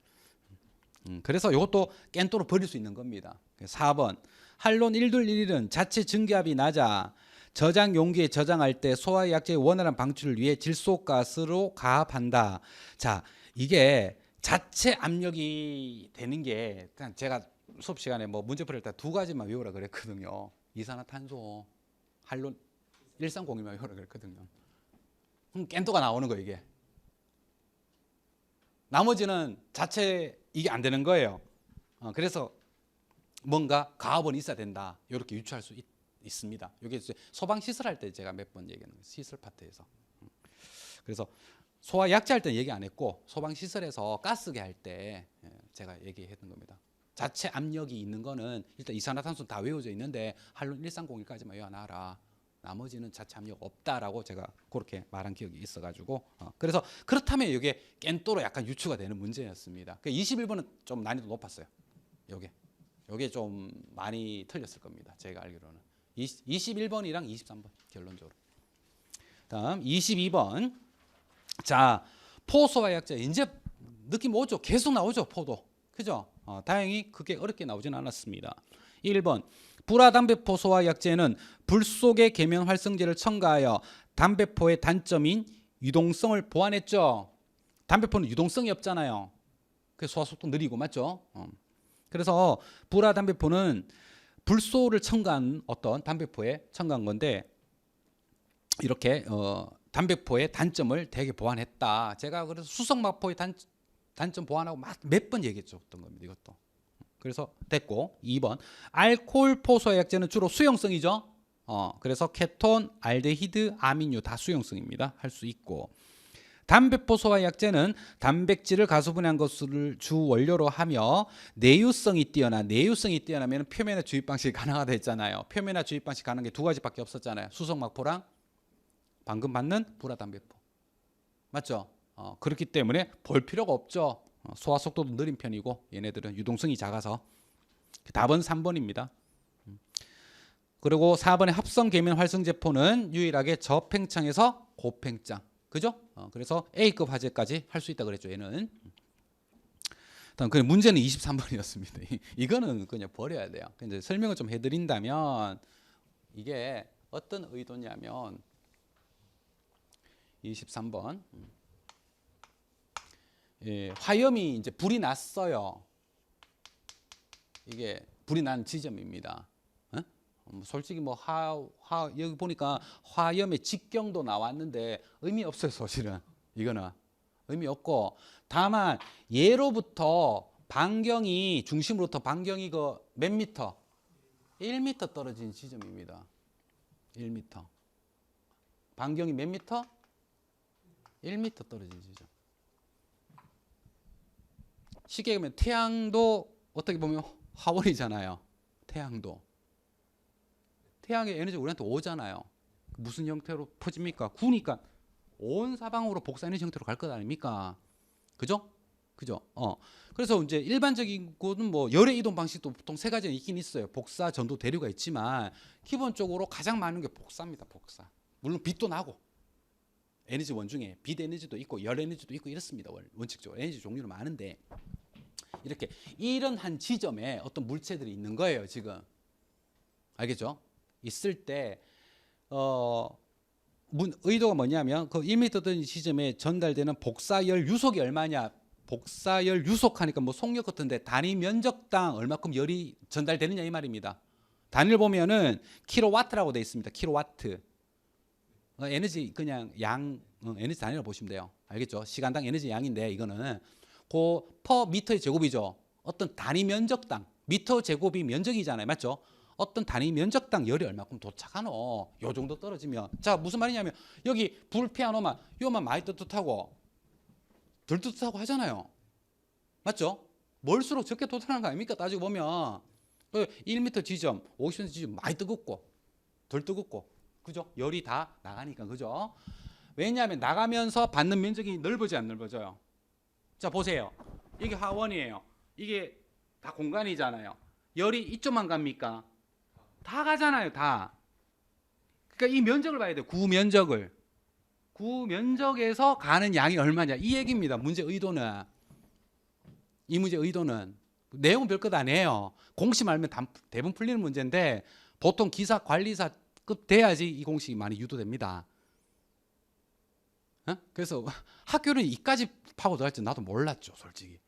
그래서 이것도 깬또로 버릴 수 있는 겁니다. 4번 할론 1211은 자체 증기압이 낮아 저장 용기에 저장할 때 소화약제의 원활한 방출을 위해 질소가스로 가압한다. 자, 이게 자체 압력이 되는 게 제가 수업 시간에 뭐 문제 풀릴 때 두 가지만 외우라 그랬거든요. 이산화탄소, 할론 1301만 외우라 그랬거든요. 깬또가 나오는 거예요, 이게. 나머지는 자체 이게 안 되는 거예요. 그래서 뭔가 가압은 있어야 된다. 이렇게 유추할 수 있습니다. 이게 소방 시설할 때 제가 몇 번 얘기하는 거예요. 시설 파트에서. 그래서 소화 약제할 때는 얘기 안 했고 소방 시설에서 가스게 할 때 제가 얘기했던 겁니다. 자체 압력이 있는 거는 일단 이산화탄소는 다 외워져 있는데 할론 1301까지만 외워놔라. 나머지는 자체 압력 없다라고 제가 그렇게 말한 기억이 있어가지고 그래서 그렇다면 이게 깬또로 약간 유추가 되는 문제였습니다. 21번은 좀 난이도 높았어요. 요게 좀 많이 틀렸을 겁니다. 제가 알기로는 21번이랑 23번 결론적으로. 다음 22번. 자, 포소화약제 이제 느낌 오죠? 계속 나오죠, 포도. 그죠? 다행히 그게 어렵게 나오진 않았습니다. 1번 불화담배포 소화약제는 불 속의 계면 활성제를 첨가하여 담배포의 단점인 유동성을 보완했죠. 담배포는 유동성이 없잖아요. 그래서 소화 속도 느리고 맞죠? 그래서 불화담배포는 불소를 첨가한 어떤 담배포에 첨가한 건데 이렇게 담배포의 단점을 되게 보완했다. 제가 그래서 수성마포의 단점 보완하고 몇 번 얘기했었던 겁니다. 이것도. 그래서 됐고 2번 알코올 포소약제는 주로 수용성이죠. 그래서 케톤, 알데히드, 아민유 다 수용성입니다. 할 수 있고 담배포 소화약제는 단백질을 가수분해한 것을 주 원료로 하며 내유성이 뛰어나면 표면화 주입 방식이 가능하다 했잖아요. 표면화 주입 방식 가능한 게 두 가지밖에 없었잖아요. 수성막포랑 방금 받는 불화담배포. 맞죠? 그렇기 때문에 볼 필요가 없죠. 소화 속도도 느린 편이고 얘네들은 유동성이 작아서. 답은 3번입니다. 그리고 4번의 합성 계면 활성제포는 유일하게 저팽창에서 고팽창. 그죠? 그래서 A급 화재까지 할 수 있다 그랬죠. 얘는. 다음 그 문제는 23번이었습니다. 이거는 그냥 버려야 돼요. 이제 설명을 좀 해드린다면 이게 어떤 의도냐면 23번 화염이 이제 불이 났어요. 이게 불이 난 지점입니다. 솔직히 뭐 여기 보니까 화염의 직경도 나왔는데 의미 없어요. 사실은 이거는 의미 없고 다만 얘로부터 반경이 중심으로부터 반경이 그 몇 미터? 1미터 떨어진 지점입니다. 1미터. 반경이 몇 미터? 1미터 떨어진 지점. 쉽게 보면 태양도 어떻게 보면 화원이잖아요. 태양도. 태양의 에너지가 우리한테 오잖아요. 무슨 형태로 퍼집니까? 구니까 온 사방으로 복사하는 형태로 갈 것 아닙니까? 그죠? 그죠? 그래서 이제 일반적인 곳은 뭐 열의 이동 방식도 보통 세 가지는 있긴 있어요. 복사, 전도, 대류가 있지만 기본적으로 가장 많은 게 복사입니다. 복사. 물론 빛도 나고 에너지 원 중에 빛 에너지도 있고 열 에너지도 있고 이렇습니다. 원칙적으로 에너지 종류는 많은데 이렇게 이런 한 지점에 어떤 물체들이 있는 거예요. 지금 알겠죠? 있을 때 의도가 뭐냐면 그 1m 던 지점에 전달되는 복사열 유속이 얼마냐? 복사열 유속하니까 뭐 속력 같은데 단위 면적당 얼마큼 열이 전달되느냐 이 말입니다. 단위를 보면은 킬로와트라고 되어 있습니다. 킬로와트. 에너지 그냥 양 에너지 단위로 보시면 돼요. 알겠죠? 시간당 에너지 양인데 이거는 퍼 미터의 제곱이죠. 어떤 단위 면적당 미터 제곱이 면적이잖아요. 맞죠? 어떤 단위 면적당 열이 얼마큼 도착하노? 요 정도 떨어지면 자 무슨 말이냐면 여기 불 피아노만 요만 많이 뜨뜻하고 덜 뜨뜻하고 하잖아요. 맞죠? 멀수록 적게 도달하는 거 아닙니까? 따지고 보면 1m 지점, 50cm 지점 많이 뜨겁고 덜 뜨겁고 그죠? 열이 다 나가니까 그죠? 왜냐하면 나가면서 받는 면적이 넓어지 안 넓어져요? 자 보세요. 이게 하원이에요. 이게 다 공간이잖아요. 열이 이쪽만 갑니까? 다 가잖아요. 다. 그러니까 이 면적을 봐야 돼요. 구면적을. 구면적에서 가는 양이 얼마냐 이 얘기입니다. 문제 의도는. 이 문제 의도는 내용은 별것 아니에요. 공식 알면 대부분 풀리는 문제인데 보통 기사 관리사급 돼야지 이 공식이 많이 유도됩니다. 그래서 학교는 이까지 파고들어갈 줄 나도 몰랐죠. 솔직히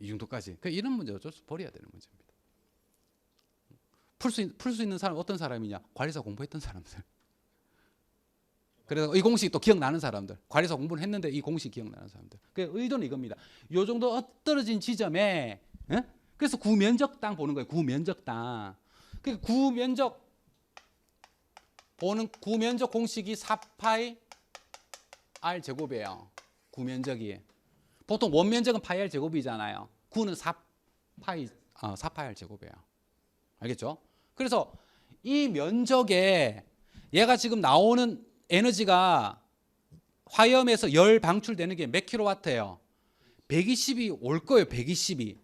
이 정도까지. 그러니까 이런 문제 어쩔 수 버려야 되는 문제입니다. 풀 수 있는 사람 어떤 사람이냐? 관리사 공부했던 사람들. 그래서 이 공식 또 기억나는 사람들, 관리사 공부를 했는데 이 공식 기억나는 사람들. 그 의도는 이겁니다. 요 정도 떨어진 지점에, 그래서 구면적당 보는 거예요. 구면적당. 그 구면적 보는 구면적 공식이 4파이 r 제곱이에요. 구면적이. 보통 원면적은 파이 r 제곱이잖아요. 구는 4파이 r 제곱이에요. 알겠죠? 그래서 이 면적에 얘가 지금 나오는 에너지가 화염에서 열 방출되는 게 몇 킬로와트예요? 120이 올 거예요. 120이.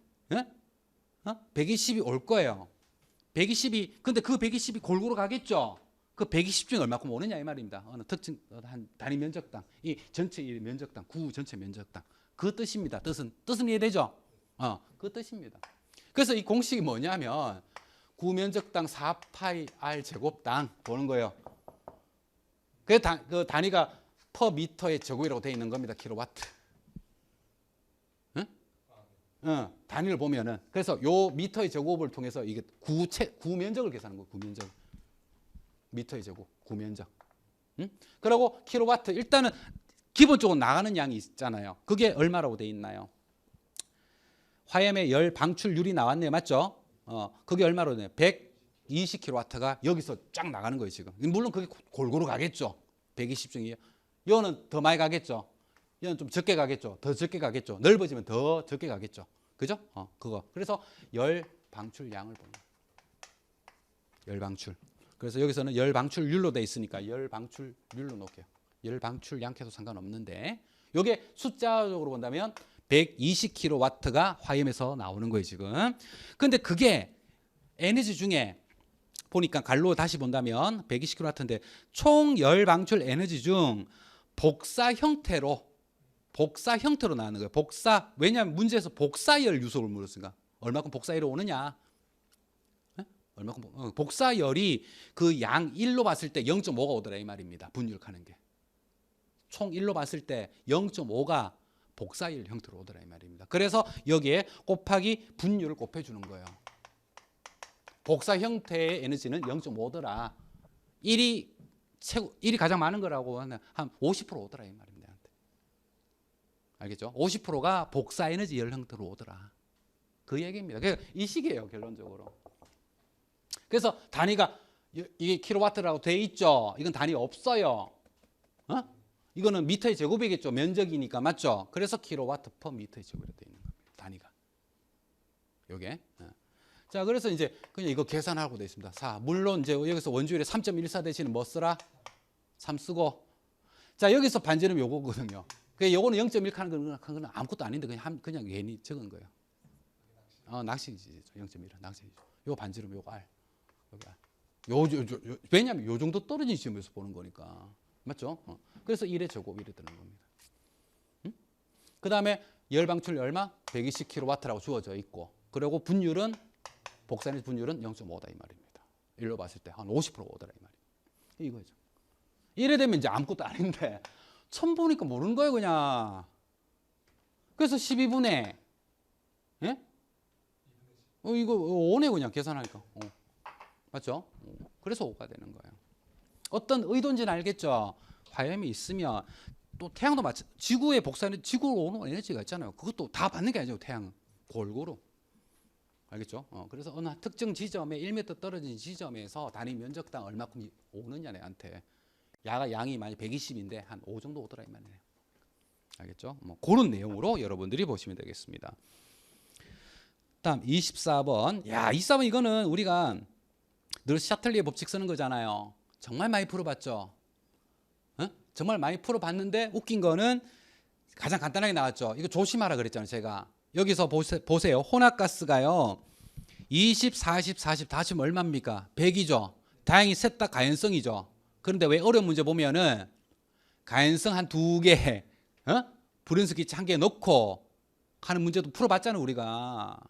120이 올 거예요. 120이 근데 그 120이 골고루 가겠죠. 그 120 중에 얼마큼 오느냐 이 말입니다. 어느 특징 한 단위 면적당 이 전체 면적당 구 전체 면적당 그 뜻입니다. 뜻은 이해되죠? 그 뜻입니다. 그래서 이 공식이 뭐냐면 구 면적당 4파이 r 제곱당 보는 거예요. 그 단위가 퍼 미터의 제곱이라고 되어 있는 겁니다. 킬로와트. 단위를 보면은 그래서 요 미터의 제곱을 통해서 이게 구면적을 계산하는 거예요. 구면적. 미터의 제곱, 구면적. 그리고 킬로와트 일단은 기본적으로 나가는 양이 있잖아요. 그게 얼마라고 되어 있나요? 화염의 열 방출률이 나왔네요. 맞죠? 그게 얼마로 돼요? 120kW가 여기서 쫙 나가는 거예요, 지금. 물론 그게 골고루 가겠죠. 120 중에. 이거는 더 많이 가겠죠. 이건 좀 적게 가겠죠. 더 적게 가겠죠. 넓어지면 더 적게 가겠죠. 그죠? 그거. 그래서 열 방출량을 보는 거예요. 열 방출. 그래서 여기서는 열 방출률로 돼 있으니까 열 방출률로 놓을게요. 열 방출량 해도 상관없는데 이게 숫자적으로 본다면 120kW가 화염에서 나오는 거예요, 지금. 근데 그게 에너지 중에 보니까 갈로 다시 본다면 120kW인데 총 열 방출 에너지 중 복사 형태로 나오는 거예요. 왜냐하면 문제에서 복사열 유속을 물었으니까 얼마큼 복사열이 오느냐. 얼마큼 복사열이 그 양 1로 봤을 때 0.5가 오더라 이 말입니다. 분율하는 게. 총 1로 봤을 때 0.5가 복사열 형태로 오더라 이 말입니다. 그래서 여기에 곱하기 분율을 곱해주는 거예요. 복사 형태의 에너지는 0.5더라. 1이 가장 많은 거라고 하면 한 50% 오더라 이 말입니다. 알겠죠? 50%가 복사 에너지 열 형태로 오더라. 그 얘기입니다. 이 식이에요, 결론적으로. 그래서 단위가 이게 킬로와트라고 돼 있죠. 이건 단위 없어요. 이거는 미터의 제곱이겠죠. 면적이니까 맞죠? 그래서 킬로와트 퍼 미터의 제곱으로 돼 있는 겁니다. 단위가. 요게. 자, 그래서 이제 그냥 이거 계산하고 돼 있습니다. 물론 이제 여기서 원주율에 3.14 대신에 뭐 쓰라? 3 쓰고. 자, 여기서 반지름 요거거든요. 그 요거는 0.1 하는 건 아무것도 아닌데 그냥 괜히 적은 거예요. 낚시지. 0.1은 낚시죠. 요 반지름 요거 R. 여기 R. 왜냐면 요 정도 떨어진 지점에서 보는 거니까. 맞죠? 그래서 1의 제곱 이래 되는 겁니다. 그다음에 열 방출률 얼마? 120kW라고 주어져 있고. 그리고 분율은 복사의 분율은 0.5다 이 말입니다. 일로 봤을 때 한 50% 오더라 이 말이에요. 이거죠. 이래 되면 이제 아무것도 아닌데 처음 보니까 모르는 거예요 그냥. 그래서 12분의 예? 이거 5네 그냥 계산하니까. 맞죠? 그래서 5가 되는 거예요. 어떤 의도인지는 알겠죠? 화염이 있으면 또 태양도 지구의 복사는 지구로 오는 에너지가 있잖아요. 그것도 다 받는 게 아니죠. 태양은 골고루. 알겠죠? 그래서 어느 특정 지점에 1m 떨어진 지점에서 단위 면적당 얼마큼 오느냐 내한테 양이 만약 120인데 한 5 정도 오더라 이 말이에요. 알겠죠? 뭐 그런 내용으로 여러분들이 보시면 되겠습니다. 다음 24번. 야, 24번 이거는 우리가 늘 샤틀리의 법칙 쓰는 거잖아요. 정말 많이 풀어봤죠. 정말 많이 풀어봤는데 웃긴 거는 가장 간단하게 나왔죠. 이거 조심하라 그랬잖아요. 제가 여기서 보세요. 혼합가스가요 20, 40, 40 다 합치면 얼마입니까? 100이죠. 다행히 셋 다 가연성이죠. 그런데 왜 어려운 문제 보면은 가연성 한 2개, 불연속 기체 1개 넣고 하는 문제도 풀어봤잖아요 우리가.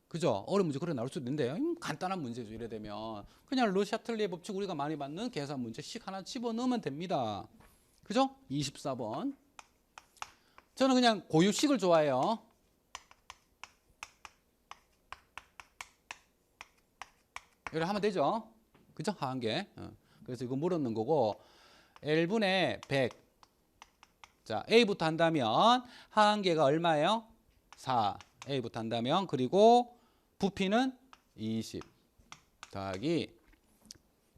그죠? 어려운 문제 그래 나올 수도 있는데 간단한 문제죠. 이래 되면 그냥 르샤틀리의 법칙 우리가 많이 받는 계산 문제씩 하나 집어넣으면 됩니다. 그죠? 24번. 저는 그냥 고유식을 좋아해요. 이렇게 하면 되죠. 그죠? 하한계. 그래서 이거 물었는 거고 L분의 100. 자, A부터 한다면 하한계가 얼마예요? 4. A부터 한다면 그리고 부피는 20 더하기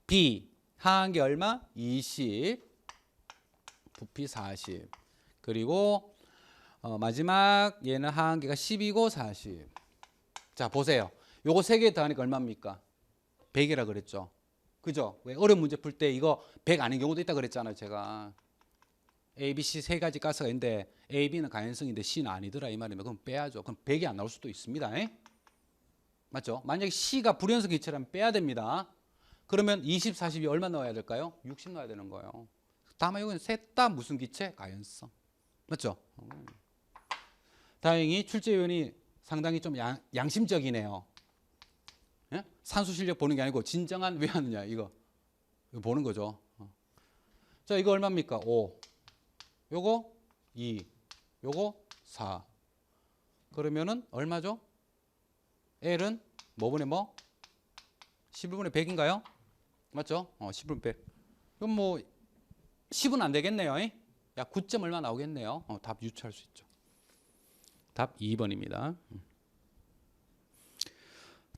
B 하한계 얼마? 20 부피 40 그리고 마지막 얘는 하한계가 10이고 40. 자 보세요. 요거 3개 더하니까 얼마입니까? 100이라 그랬죠. 그죠? 왜 어려운 문제 풀 때 이거 100 아닌 경우도 있다 그랬잖아요 제가. A, B, C 3가지 가스가 있는데 A, B는 가연성인데 C는 아니더라 이 말이면 그럼 빼야죠. 그럼 100이 안 나올 수도 있습니다. 에? 맞죠? 만약에 C가 불연속 기체라면 빼야 됩니다. 그러면 20, 40이 얼마 넣어야 될까요? 60 넣어야 되는 거예요. 다만 이건 셋 다 무슨 기체? 가연성. 맞죠? 다행히 출제위원이 상당히 좀 양심적이네요. 예? 산수 실력 보는 게 아니고 진정한 왜 하느냐 이거 보는 거죠. 자 이거 얼마입니까? 5 요거 2 요거 4 그러면은 얼마죠? L은 뭐분의 뭐? 11분의 100인가요? 맞죠? 11분의 100 그럼 뭐 10은 안 되겠네요. 야 9점 얼마 나오겠네요. 답 유추할 수 있죠. 답 2번입니다.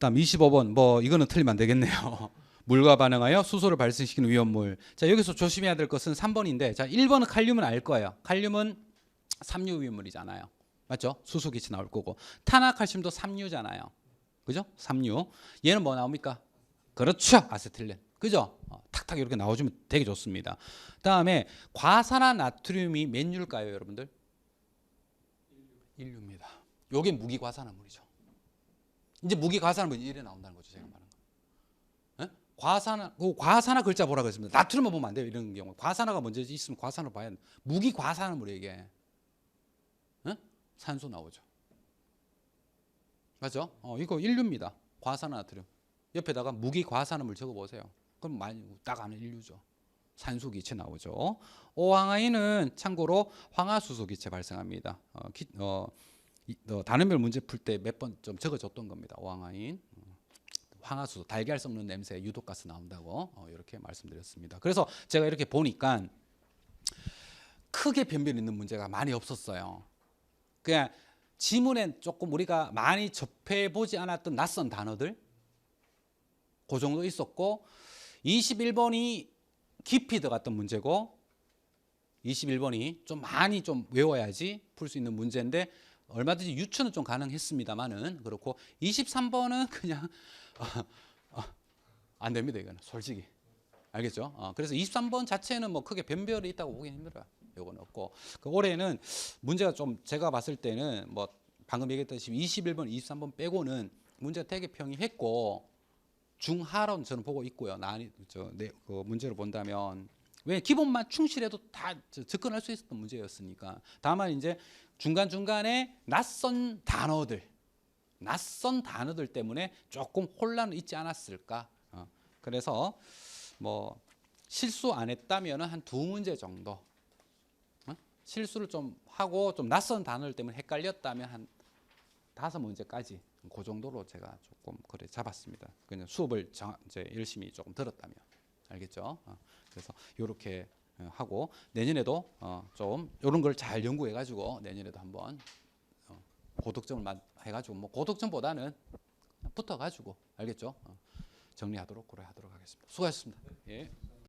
다음 25번 뭐 이거는 틀리면 안 되겠네요. 물과 반응하여 수소를 발생시키는 위험물. 자 여기서 조심해야 될 것은 3번인데 자 1번은 칼륨은 알 거예요. 칼륨은 삼류 위험물이잖아요. 맞죠? 수소 기체 나올 거고 탄화칼슘도 삼류잖아요. 그죠? 삼류. 얘는 뭐 나옵니까? 그렇죠. 아세틸렌. 그죠? 탁탁 이렇게 나와주면 되게 좋습니다. 다음에 과산화 나트륨이 몇 류일까요, 여러분들? 1류입니다. 요게 무기과산화물이죠. 이제 무기과산화물이 이래 나온다는 거죠, 제가 말하는 거. 예? 과산화 글자 보라고 했습니다. 나트륨만 보면 안 돼요, 이런 경우. 과산화가 먼저 있으면 과산화 봐야 돼. 무기과산화물이에요, 이게. 예? 산소 나오죠. 맞죠? 이거 1류입니다. 과산화 나트륨. 옆에다가 무기과산화물 적어보세요. 그럼 많이 딱 아는 1류죠. 산소기체 나오죠. 오황화인은 참고로 황화수소기체 발생합니다. 단원별 문제 풀 때 몇 번 좀 적어줬던 겁니다. 오황화인, 황화수소, 달걀 썩는 냄새, 유독가스 나온다고 이렇게 말씀드렸습니다. 그래서 제가 이렇게 보니까 크게 변별 있는 문제가 많이 없었어요. 그냥 지문엔 조금 우리가 많이 접해보지 않았던 낯선 단어들 그 정도 있었고 21번이 깊이 들어갔던 문제고 21번이 좀 많이 좀 외워야지 풀 수 있는 문제인데 얼마든지 유추는 좀 가능했습니다만은 그렇고 23번은 그냥 안 됩니다. 이거는 솔직히 알겠죠? 그래서 23번 자체는 뭐 크게 변별이 있다고 보기는 힘들어요. 요거는 없고 그 올해는 문제가 좀 제가 봤을 때는 뭐 방금 얘기했듯이 21번, 23번 빼고는 문제가 되게 평이했고 중하로 저는 보고 있고요. 그 문제를 본다면 왜 기본만 충실해도 다 접근할 수 있었던 문제였으니까. 다만 이제 중간 중간에 낯선 단어들 때문에 조금 혼란은 있지 않았을까. 그래서 뭐 실수 안 했다면 한 두 문제 정도. 실수를 좀 하고 좀 낯선 단어들 때문에 헷갈렸다면 한 5문제까지 그 정도로 제가 조금 그래 잡았습니다. 그냥 수업을 이제 열심히 조금 들었다면 알겠죠? 그래서 이렇게 하고 내년에도 좀 이런 걸 잘 연구해 가지고 내년에도 한번 고득점을 해가지고 뭐 고득점보다는 붙어 가지고 알겠죠? 정리하도록 그래 하도록 하겠습니다. 수고하셨습니다. 예.